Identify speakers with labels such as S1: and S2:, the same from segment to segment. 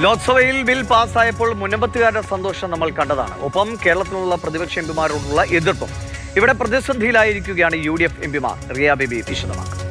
S1: ലോക്സഭയിൽ ബിൽ പാസ്സായപ്പോൾ മുനമ്പത്തുകാരുടെ സന്തോഷം നമ്മൾ കണ്ടതാണ്. ഒപ്പം കേരളത്തിലുള്ള പ്രതിപക്ഷ എംപിമാരോടുള്ള എതിർപ്പും. ഇവിടെ പ്രതിസന്ധിയിലായിരിക്കുകയാണ് UDF എംപിമാർ. റിയ ബേബി വിശദമാക്കും.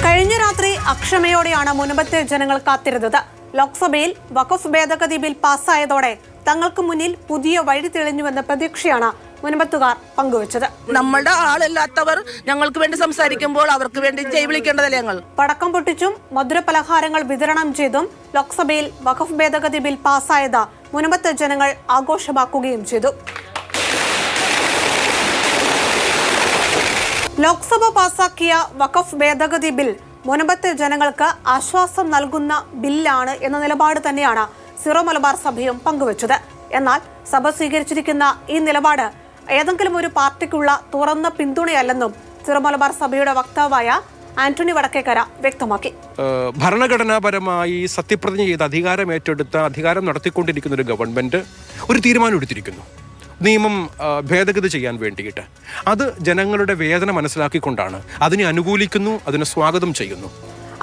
S2: കഴിഞ്ഞ രാത്രി അക്ഷമയോടെയാണ് മുനമ്പത്തെ ജനങ്ങൾ കാത്തിരുന്നത്. ലോക്സഭയിൽ വഖഫ് ഭേദഗതി ബിൽ പാസ്സായതോടെ തങ്ങൾക്ക് മുന്നിൽ പുതിയ വഴി തെളിഞ്ഞുവെന്ന പ്രതീക്ഷയാണ് മുനമ്പത്തുകാർ പങ്കുവച്ചത്.
S3: നമ്മളുടെ ആളില്ലാത്തവർ ഞങ്ങൾക്ക് വേണ്ടി സംസാരിക്കുമ്പോൾ അവർക്ക് വേണ്ടി ജയ് വിളിക്കേണ്ടതല്ലേ ഞങ്ങൾ.
S2: പടക്കം പൊട്ടിച്ചും മധുരപലഹാരങ്ങൾ വിതരണം ചെയ്തും ലോക്സഭയിൽ വഖഫ് ഭേദഗതി ബിൽ പാസ്സായത് മുനമ്പത്തെ ജനങ്ങൾ ആഘോഷമാക്കുകയും ചെയ്തു. ലോക്സഭ പാസാക്കിയ വഖഫ് ഭേദഗതി ബിൽ മുനമ്പത്തെ ജനങ്ങൾക്ക് ആശ്വാസം നൽകുന്ന ബില്ലാണ് എന്ന നിലപാട് തന്നെയാണ് സിറോ മലബാർ സഭയും പങ്കുവച്ചത്. എന്നാൽ സഭ സ്വീകരിച്ചിരിക്കുന്ന ഈ നിലപാട് ഏതെങ്കിലും ഒരു പാർട്ടിക്കുള്ള തുറന്ന പിന്തുണയല്ലെന്നും സിറോ മലബാർ സഭയുടെ വക്താവായ ആന്റണി വടക്കേക്കര വ്യക്തമാക്കി.
S4: ഭരണഘടനാപരമായി സത്യപ്രതിജ്ഞ ചെയ്ത് അധികാരം നടത്തിക്കൊണ്ടിരിക്കുന്ന ഒരു ഗവൺമെന്റ് ഒരു തീരുമാനം എടുത്തിരിക്കുന്നു, നിയമം ഭേദഗതി ചെയ്യാൻ വേണ്ടിയിട്ട്. അത് ജനങ്ങളുടെ വേദന മനസ്സിലാക്കിക്കൊണ്ടാണ് അതിനെ അനുകൂലിക്കുന്നു, അതിനെ സ്വാഗതം ചെയ്യുന്നു.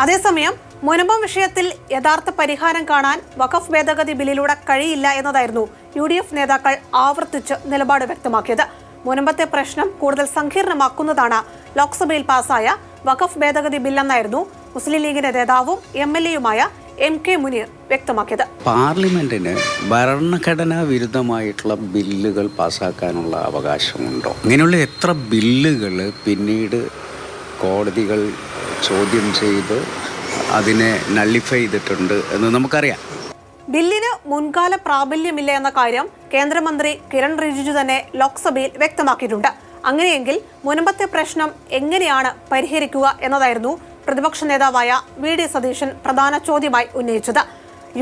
S2: അതേസമയം മുനമ്പം വിഷയത്തിൽ യഥാർത്ഥ പരിഹാരം കാണാൻ വഖഫ് ഭേദഗതി ബില്ലിലൂടെ കഴിയില്ല എന്നതായിരുന്നു UDF നേതാക്കൾ ആവർത്തിച്ച് നിലപാട് വ്യക്തമാക്കിയത്. മുനമ്പത്തെ പ്രശ്നം കൂടുതൽ സങ്കീർണമാക്കുന്നതാണ് ലോക്സഭയിൽ പാസായ വഖഫ് ഭേദഗതി ബില്ലെന്നായിരുന്നു മുസ്ലിം ലീഗിന്റെ നേതാവും MLA-യുമായ MK മുനീർ വ്യക്തമാക്കിയത്.
S5: പാർലമെന്റിന് ഭരണഘടനാ വിരുദ്ധമായിട്ടുള്ള ബില്ലുകൾ പാസ്സാക്കാനുള്ള അവകാശമുണ്ടോ? ഇങ്ങനെയുള്ള എത്ര ബില്ലുകൾ പിന്നീട് കോടതികൾ ചോദ്യം ചെയ്ത് അതിനെ നള്ളിഫൈ ചെയ്തിട്ടുണ്ട് എന്ന് നമുക്കറിയാം.
S2: ബില്ലിന് മുൻകാല പ്രാബല്യമില്ല എന്ന കാര്യം കേന്ദ്രമന്ത്രി കിരൺ റിജിജു തന്നെ ലോക്സഭയിൽ വ്യക്തമാക്കിയിട്ടുണ്ട്. അങ്ങനെയെങ്കിൽ മുനമ്പത്തെ പ്രശ്നം എങ്ങനെയാണ് പരിഹരിക്കുക എന്നതായിരുന്നു പ്രതിപക്ഷ നേതാവായ VD സതീശൻ പ്രധാന ചോദ്യമായി ഉന്നയിച്ചത്.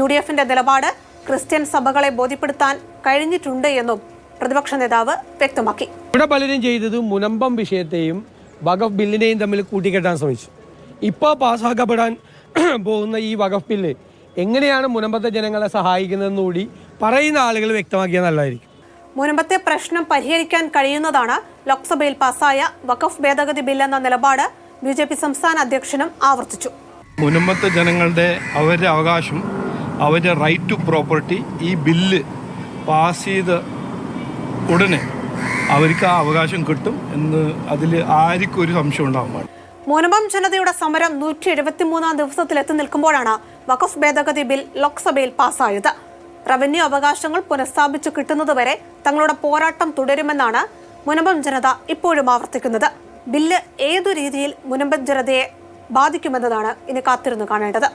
S2: UDF-ന്റെ നിലപാട് ക്രിസ്ത്യൻ സഭകളെ ബോധ്യപ്പെടുത്താൻ കഴിഞ്ഞിട്ടുണ്ട് എന്നും പ്രതിപക്ഷ നേതാവ് വ്യക്തമാക്കി.
S6: ഇവിടെ പലരും ചെയ്തത് മുനമ്പം വിഷയത്തെയും വഖഫ് ബില്ലിനെയും തമ്മിൽ കൂട്ടിക്കെട്ടാൻ ശ്രമിച്ചു. ഇപ്പോൾ പാസ്സാക്കപ്പെടാൻ പോകുന്ന ഈ വഖഫ് ബില്ല് എങ്ങനെയാണ് മുനമ്പത്തെ ജനങ്ങളെ സഹായിക്കുന്നതെന്ന് കൂടി പറയുന്ന ആളുകൾ വ്യക്തമാക്കിയാൽ നല്ലതായിരിക്കും.
S2: മുനമ്പത്തെ പ്രശ്നം പരിഹരിക്കാൻ കഴിയുന്നതാണ് ലോക്സഭയിൽ പാസ്സായ വഖഫ് ഭേദഗതി ബില്ലെന്ന നിലപാട് BJP സംസ്ഥാന അധ്യക്ഷനും ആവർത്തിച്ചു.
S7: മുനമ്പത്തെ ജനങ്ങളുടെ അവരുടെ അവകാശം, അവരുടെ റൈറ്റ് ടു പ്രോപ്പർട്ടി ഈ ബില്ല് പാസ് ചെയ്ത ഉടനെ അവർക്ക് ആ അവകാശം കിട്ടും എന്ന് അതിൽ ആർക്കും ഒരു സംശയം ഉണ്ടാവാൻ പാടില്ല.
S2: മുനമ്പം ജനതയുടെ സമരം 173-ാം ദിവസത്തിലെത്തി നിൽക്കുമ്പോഴാണ് വഖഫ് ഭേദഗതി ബിൽ ലോക്സഭയിൽ പാസ്സായത്. റവന്യൂ അവകാശങ്ങൾ പുനഃസ്ഥാപിച്ചു കിട്ടുന്നതുവരെ തങ്ങളുടെ പോരാട്ടം തുടരുമെന്നാണ് മുനമ്പം ജനത ഇപ്പോഴും ആവർത്തിക്കുന്നത്. ബില്ല് ഏതു രീതിയിൽ മുനമ്പം ജനതയെ ബാധിക്കുമെന്നതാണ് ഇനി കാത്തിരുന്നു കാണേണ്ടത്.